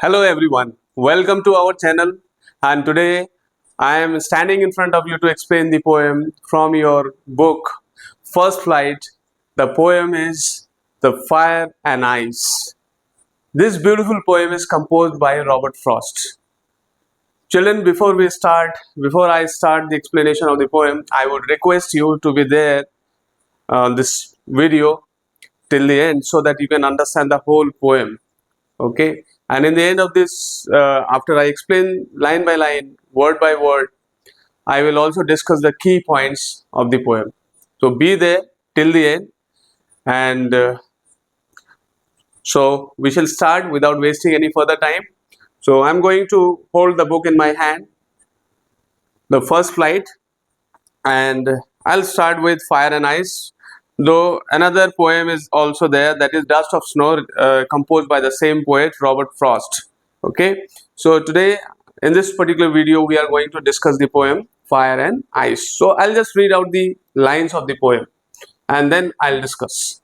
Hello everyone, welcome to our channel, and today I am standing in front of you to explain the poem from your book First Flight. The poem is The Fire and Ice. This beautiful poem is composed by Robert Frost. Children, before I start the explanation of the poem, I would request you to be there on this video till the end so that you can understand the whole poem. Okay, and in the end of this, after I explain line by line, word by word, I will also discuss the key points of the poem. So be there till the end, and so we shall start without wasting any further time. So I'm going to hold the book in my hand, The First Flight, and I'll start with Fire and Ice. Though another poem is also there, that is Dust of Snow, composed by the same poet Robert Frost. Okay, so today in this particular video we are going to discuss the poem Fire and Ice. So I'll just read out the lines of the poem and then I'll discuss.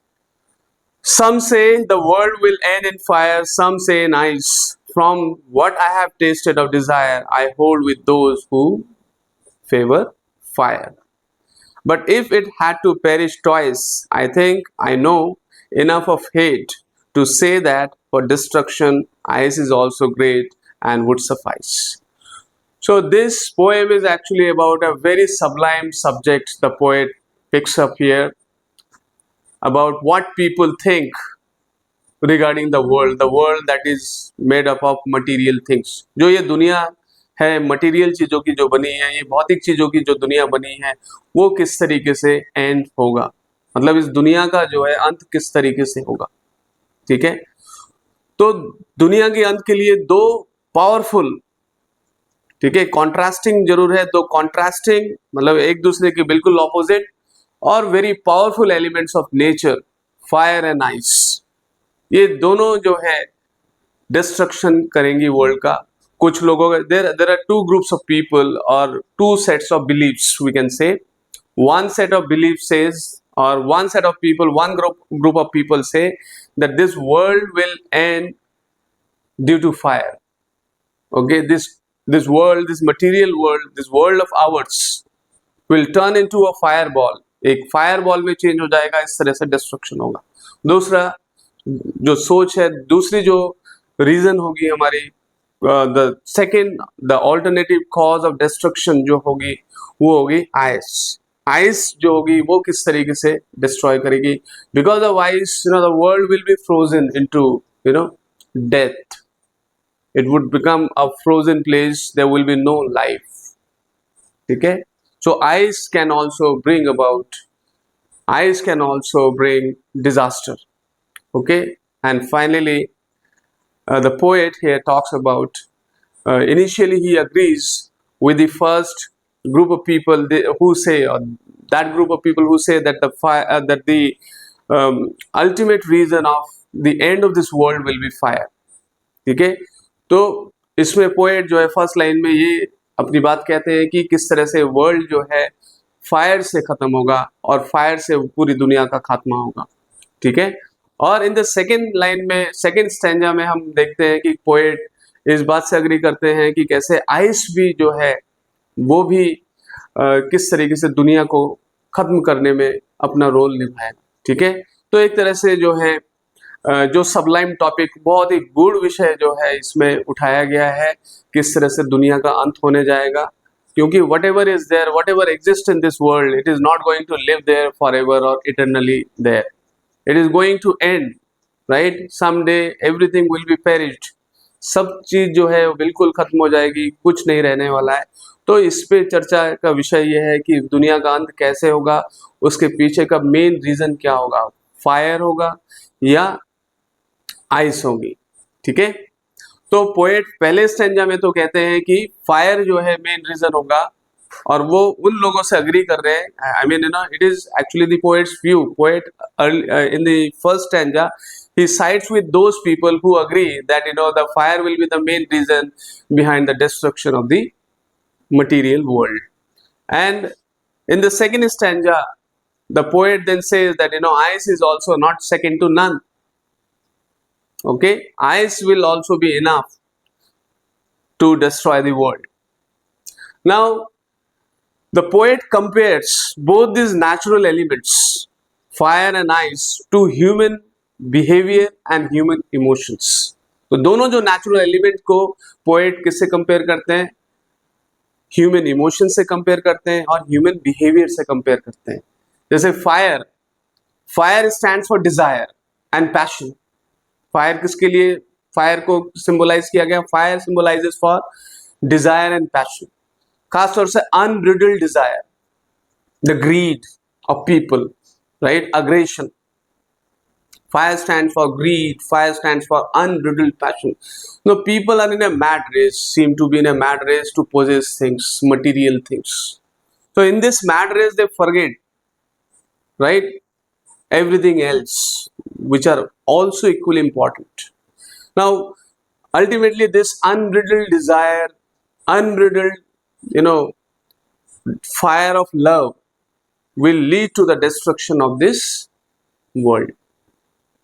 Some say the world will end in fire, some say in ice. From what I have tasted of desire, I hold with those who favor fire. But if it had to perish twice, I think I know enough of hate to say that for destruction, ice is also great and would suffice. So, this poem is actually about a very sublime subject the poet picks up here, about what people think regarding the world that is made up of material things. जो ये दुनिया है, material चीज़ों की जो बनी है, ये भौतिक चीज़ों की जो दुनिया बनी है, वो किस तरीके से एंड होगा, मतलब इस दुनिया का जो है अंत किस तरीके से होगा. ठीक है, तो दुनिया के अंत के लिए दो पावरफुल, ठीक है, कॉन्ट्रास्टिंग जरूर है, दो कॉन्ट्रास्टिंग मतलब एक दूसरे के बिल्कुल ऑपोजिट और very powerful elements of nature, fire and ice, ये दोनों जो है डिस्ट्रक्शन करेंगी वर्ल्ड का. कुछ लोगों का there are two groups of people और two sets of believes, we can say. one set of belief says, or one set of people, one group of people say that this world will end due to fire. Okay, this world, this material world, this world of ours will turn into a fireball. एक fireball में change हो जाएगा, इस तरह से destruction होगा. दूसरा जो सोच है, दूसरी जो रीजन होगी हमारी, the second, the alternative cause of destruction जो होगी वो होगी आइस. आइस जो होगी वो किस तरीके से डिस्ट्रॉय करेगी. Because of ice, the world will be frozen into death. It would become a frozen place, there will be no life. ठीक है, so ice can also bring about, ice can also bring disaster. Okay, and finally the poet here talks about, initially he agrees with the first group of people who say, or that group of people who say that the fire, that the ultimate reason of the end of this world will be fire. ठीक है, तो इसमें poet जो है first line में ये अपनी बात कहते हैं कि किस तरह से वर्ल्ड जो है फायर से खत्म होगा और फायर से पूरी दुनिया का खात्मा होगा. ठीक है, और इन द सेकेंड लाइन में, सेकेंड स्टैंजा में हम देखते हैं कि पोएट इस बात से अग्री करते हैं कि कैसे आइस भी जो है वो भी किस तरीके से दुनिया को खत्म करने में अपना रोल निभाएगा. ठीक है, तो एक तरह से जो है जो सबलाइम टॉपिक, बहुत ही गूढ़ विषय जो है इसमें उठाया गया है, किस तरह से दुनिया का अंत होने जाएगा. क्योंकि whatever is there, whatever exists in this world, it is not going to live there forever or eternally there. It is going to end, right? Someday everything will be perished. सब चीज जो है वो बिल्कुल खत्म हो जाएगी, कुछ नहीं रहने वाला है. तो इस पे चर्चा का विषय यह है कि दुनिया का अंत कैसे होगा, उसके पीछे का मेन रीजन क्या होगा, फायर होगा या आइस होगी. ठीक है, तो पोएट पहले स्टैंजा में तो कहते हैं कि फायर जो है मेन रीजन होगा, और वो उन लोगों से अग्री कर रहे हैं. I mean it is actually the poets view. Poet in the first stanza he sides with those people who agree that the fire will be the main reason behind the destruction of the material world. And in the second stanza the poet then says that ice is also not second to none. Okay, ice will also be enough to destroy the world. Now, the poet compares both these natural elements, fire and ice, to human behavior and human emotions. तो दोनों जो natural element को poet किससे compare करते हैं? Human emotion से compare करते हैं और ह्यूमन बिहेवियर से कंपेयर करते हैं. जैसे fire, fire stands for desire and passion. Fire किसके लिए फायर को सिंबलाइज किया गया? Fire symbolizes for desire and passion. खासतौर से unbridled desire, the greed of people, right, aggression. Fire stands for greed, fire stands for unbridled passion. No, people are in a mad race, seem to be in a mad race to possess things, material things. So in this mad race they forget, right, everything else which are also equally important. Now ultimately this unbridled desire, unbridled fire of love will lead to the destruction of this world.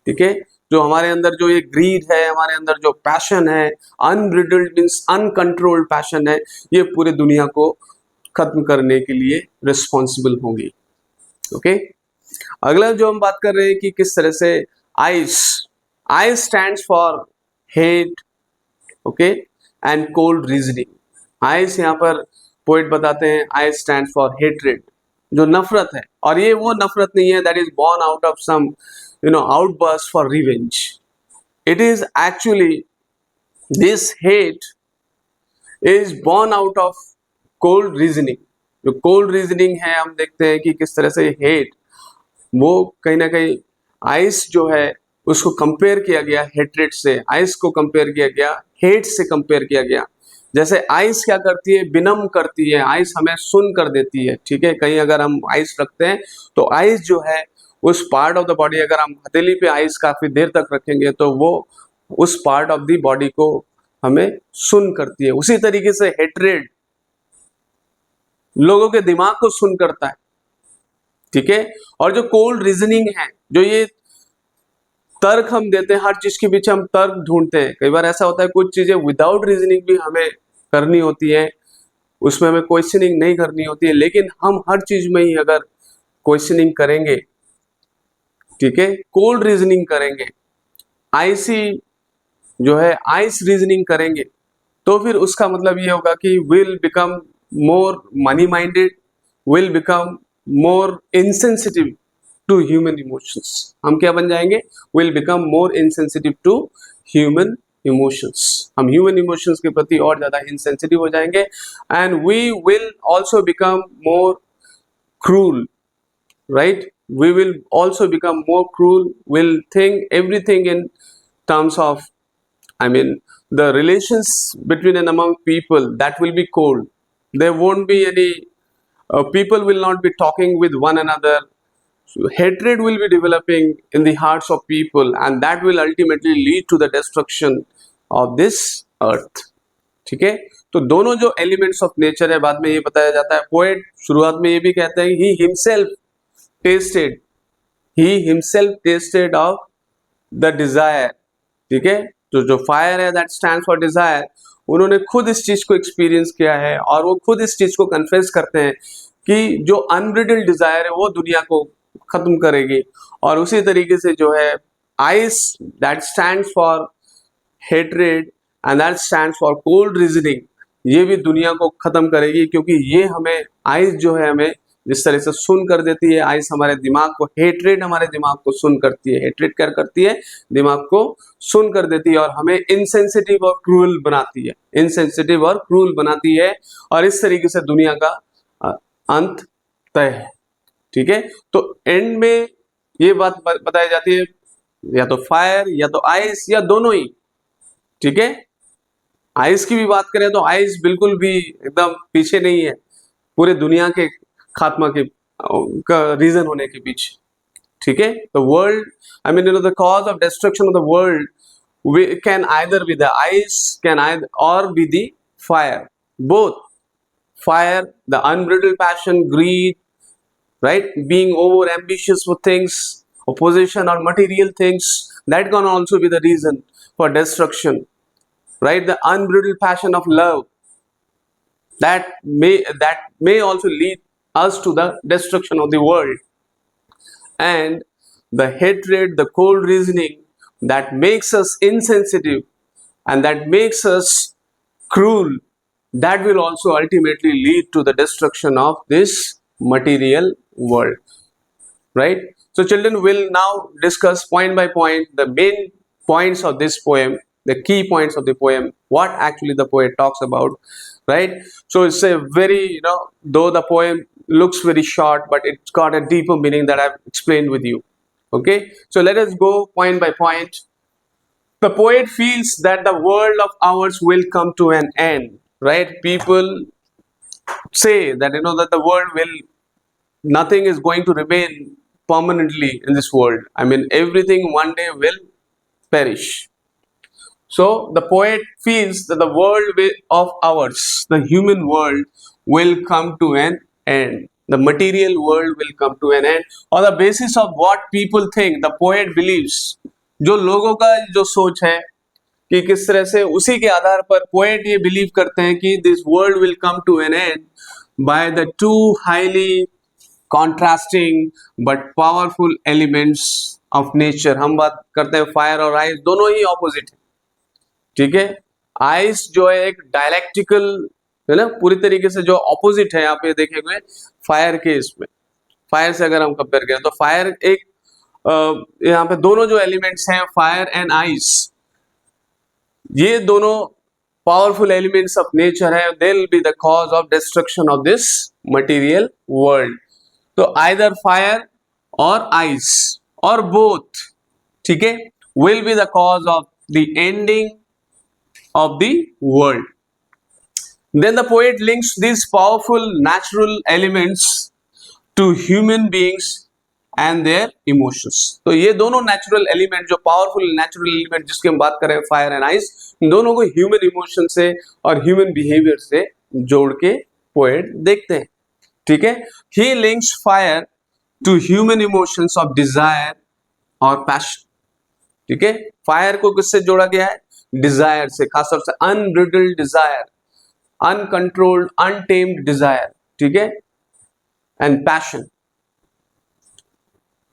ठीक है, जो हमारे अंदर जो ये grid है, हमारे अंदर जो पैशन है, अनब्रिडल्ड मींस अनकंट्रोल्ड पैशन है, ये पूरे दुनिया को खत्म करने के लिए रिस्पॉन्सिबल होंगी. ओके, अगला जो हम बात कर रहे हैं कि किस तरह से ice stands for hate, okay, and cold reasoning. Ice यहाँ पर पोएट बताते हैं आइस स्टैंड्स फॉर हेट्रेड, जो नफरत है. और ये वो नफरत नहीं है that is born out of some outburst for revenge. It is actually, this hate is born out of cold reasoning. जो cold reasoning है, हम देखते हैं कि किस तरह से hate, वो कहीं ना कहीं आइस जो है उसको कंपेयर किया गया हेट्रेड से, आइस को कंपेयर किया गया हेट से कंपेयर किया गया. जैसे आइस क्या करती है? विनम करती है. आइस हमें सुन कर देती है. ठीक है, कहीं अगर हम आइस रखते हैं तो आइस जो है उस पार्ट ऑफ द बॉडी, अगर हम हथेली पे आइस काफी देर तक रखेंगे तो वो उस पार्ट ऑफ द बॉडी को हमें सुन करती है. उसी तरीके से हेट्रेड लोगों के दिमाग को सुन करता है. ठीक है, और जो कोल्ड रीजनिंग है, जो ये तर्क हम देते हैं, हर चीज के पीछे हम तर्क ढूंढते हैं. कई बार ऐसा होता है कुछ चीजें विदाउट रीजनिंग भी हमें करनी होती है, उसमें हमें क्वेश्चनिंग नहीं करनी होती है, लेकिन हम हर चीज में ही अगर क्वेश्चनिंग करेंगे, ठीक है, कोल्ड रीजनिंग करेंगे, आइसी जो है आइस रीजनिंग करेंगे, तो फिर उसका मतलब ये होगा कि will become more money minded, will become more insensitive to human emotions. हम क्या बन जाएंगे? Will become more insensitive to human emotions. हम ह्यूमन इमोशंस के प्रति और ज्यादा इनसेंसिटिव हो जाएंगे. And we will also become more cruel, right? We will also become more cruel. Will think everything in terms of, the relations between and among people, that will be cold. There won't be any, people will not be talking with one another. So, hatred will be developing in the hearts of people, and that will ultimately lead to the destruction of this earth. ठीक है, तो दोनों जो elements of nature है, बाद में ये बताया जाता है. पोएट शुरुआत में ये भी कहते हैं he himself tasted of the desire. ठीक है, तो जो फायर है दैट स्टैंड्स फॉर डिजायर, उन्होंने खुद इस चीज को एक्सपीरियंस किया है और वो खुद इस चीज को कन्फेस करते हैं कि जो अनब्रिडल्ड डिजायर है वो दुनिया को खत्म करेगी. और उसी तरीके से जो है ice that stands for hatred and that stands for cold reasoning, ये भी दुनिया को खत्म करेगी, क्योंकि ये हमें आइस जो है हमें जिस तरह से सुन कर देती है, आइस हमारे दिमाग को, हेट्रेड हमारे दिमाग को सुन करती है. हेट्रेड क्या करती है? दिमाग को सुन कर देती है और हमें इनसेंसिटिव और क्रूअल बनाती है, इनसेंसिटिव और क्रूअल बनाती है, और इस तरीके से दुनिया का अंत तय है. ठीक है, तो एंड में ये बात बताई जाती है, या तो फायर या तो आइस या दोनों ही. ठीक है, आइस की भी बात करें तो आइस बिल्कुल भी एकदम पीछे नहीं है पूरे दुनिया के खात्मा के का रीजन होने के पीछे. ठीक है, the world, the cause of destruction of the world can either be the ice, can either or be the fire. Both fire, the unbridled passion, greed, right, being over ambitious for things, opposition or material things, that can also be the reason for destruction. right? The unbridled passion of love that may also lead us to the destruction of the world, and the hatred, the cold reasoning that makes us insensitive and that makes us cruel, that will also ultimately lead to the destruction of this material world, right? So children will now discuss point by point the main points of this poem, the key points of the poem, what actually the poet talks about, right? So it's a very, though the poem looks very short, but it's got a deeper meaning that I've explained with you. Okay, so let us go point by point. The poet feels that the world of ours will come to an end, right? People say that that the world will, nothing is going to remain permanently in this world. I mean, everything one day will perish. So the poet feels that the of ours, the human world, will come to an end. The material world will come to an end. On the basis of what people think, the poet believes. जो लोगों का जो सोच है कि किस तरह से, उसी के आधार पर पोएट ये बिलीव करते हैं कि this world will come to an end by the two highly contrasting but powerful elements of nature. हम बात करते हैं फायर और आइस, दोनों ही ऑपोजिट है. ठीक है, आइस जो है एक डायलेक्टिकल है ना, पूरी तरीके से जो ऑपोजिट है. आप ये देखेंगे फायर के इसमें, फायर से अगर हम कंपेयर करें तो फायर एक यहाँ पे दोनों जो एलिमेंट्स हैं फायर एंड आइस, ये दोनों पावरफुल एलिमेंट्स ऑफ नेचर है. They will be the cause of destruction of this material world. तो आइदर फायर और आइस और बोथ, ठीक है, will be the cause of the ending of the world. Then the poet links these powerful natural elements to human beings and their emotions. तो ये दोनों natural element, जो powerful natural element जिसकी हम बात कर रहे हैं fire and ice, दोनों को human emotion से और human behavior से जोड़ के poet देखते हैं. ठीक है, he links fire to human emotions of desire और passion. ठीक है, फायर को किससे जोड़ा गया है? डिजायर से, खासतौर से unbridled Dzire, uncontrolled untamed Dzire. ठीक है, एंड पैशन.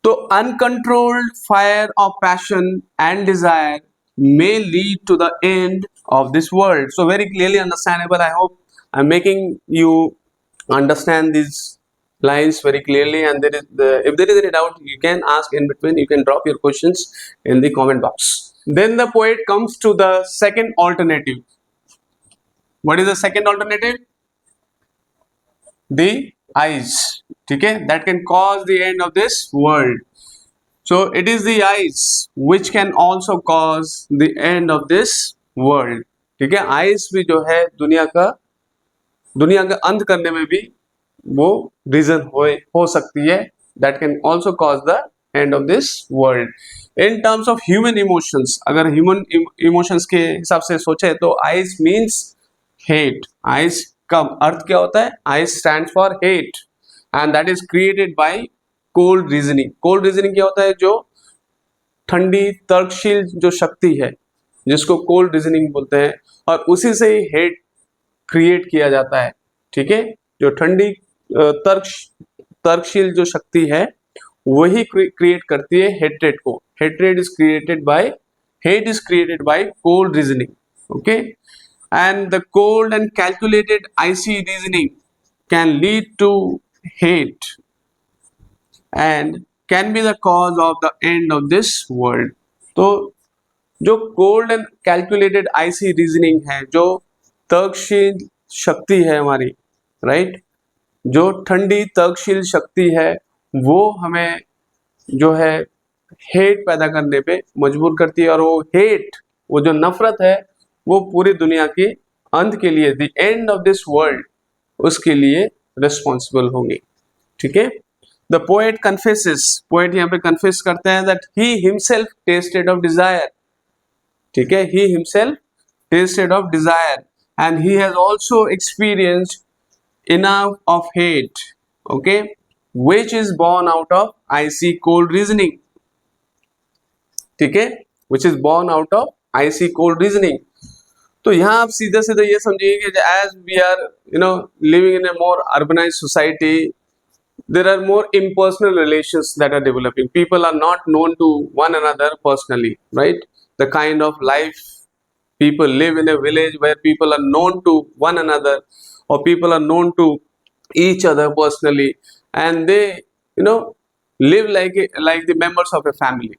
तो uncontrolled fire of passion and desire may lead to the end of this world. So very clearly understandable. I hope I'm making you understand these lines very clearly, and if there is any doubt, you can ask in between. You can drop your questions in the comment box. Then the poet comes to the second alternative. What is the second alternative? The eyes. ठीक है, that can cause the end of this world. So it is the eyes which can also cause the end of this world. ठीक है, eyes भी जो है दुनिया का अंत करने में भी वो रीजन हो सकती है. That can also cause the end of this world. In terms of human emotions, अगर human emotions के हिसाब से सोचे तो eyes means hate. eyes का अर्थ क्या होता है? eyes stands for hate and that is created by cold reasoning. cold reasoning क्या होता है? जो ठंडी तर्कशील जो शक्ति है जिसको cold reasoning बोलते हैं, और उसी से ही hate क्रिएट किया जाता है. ठीक है, जो ठंडी तर्कशील जो शक्ति है वही क्रिएट करती है हेट्रेड को. Hatred is created by, hate is created by cold reasoning. Okay, and the cold and calculated icy reasoning can lead to hate and can be the cause of the end of this world. तो जो cold and calculated icy reasoning है, जो तर्कशील शक्ति है हमारी, right, जो ठंडी तर्कशील शक्ति है, वो हमें जो है हेट पैदा करने पे मजबूर करती है. और वो हेट, वो जो नफरत है, वो पूरी दुनिया के अंत के लिए, the end of this world, उसके लिए रिस्पॉन्सिबल होंगी. ठीक है, द पोएट कन्फेसेस, पोएट यहाँ पे कन्फेस करते हैं that he himself tested of desire. ठीक है, he himself tested of desire and he has also experienced enough of hate, okay, which is born out of icy cold reasoning. ठीक है, which is born out of icy cold reasoning. तो यहाँ आप सीधे सीधे ये समझिए कि as we are living in a more urbanised society, there are more impersonal relations that are developing. People are not known to one another personally, right? The kind of life people live in a village where people are known to one another, or people are known to each other personally, and they live like the members of a family.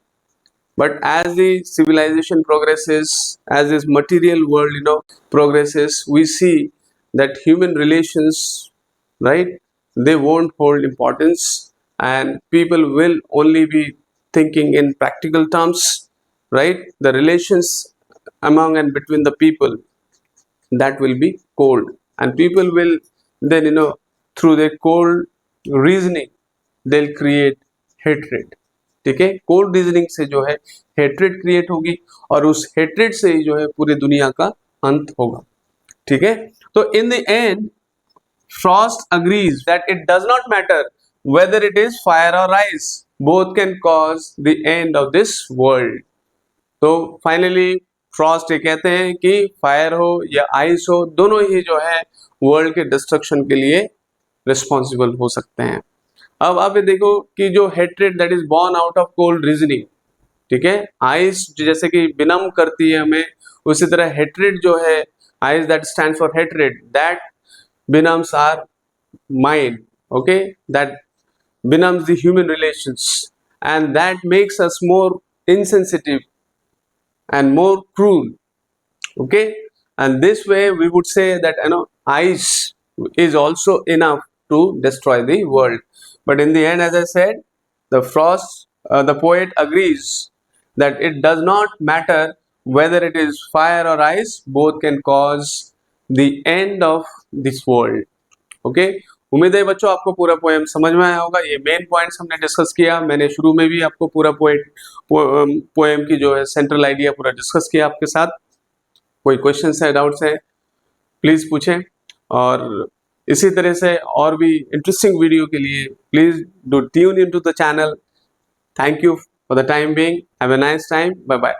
But as the civilization progresses, as this material world progresses, we see that human relations, right, they won't hold importance, and people will only be thinking in practical terms, right? The relations among and between the people, that will be cold, and people will then through their cold reasoning, they'll create hatred. ठीक है, cold reasoning से जो है hatred create होगी, और उस hatred से ही जो है पूरी दुनिया का अंत होगा. ठीक है, तो in the end Frost agrees that it does not matter whether it is fire or ice, both can cause the end of this world. तो फाइनली फ्रॉस्ट ये कहते हैं कि फायर हो या आइस हो, दोनों ही जो है वर्ल्ड के डिस्ट्रक्शन के लिए रिस्पॉन्सिबल हो सकते हैं. अब आप ये देखो कि जो hatred that is born out of cold reasoning, ठीक है, आइस जैसे कि बिनम करती है हमें, उसी तरह हेट्रेड जो है, ice that stands for hatred, that benumbs our mind, okay, that benumbs the human relations, and that makes us more insensitive and more cruel, okay. And this way we would say that ice is also enough to destroy the world. But in the end, as I said, the poet agrees that it does not matter whether it is fire or ice, both can cause the end of this world. Okay, उम्मीद है बच्चों आपको पूरा poem समझ में आया होगा. ये मेन पॉइंट्स हमने डिस्कस किया. मैंने शुरू में भी आपको पूरा पोएम की जो है सेंट्रल आइडिया पूरा डिस्कस किया आपके साथ. कोई क्वेश्चंस है, डाउट्स है, प्लीज पूछें. और इसी तरह से और भी इंटरेस्टिंग वीडियो के लिए please do tune in to the channel. Thank you for the time being. Have a nice time. Bye bye.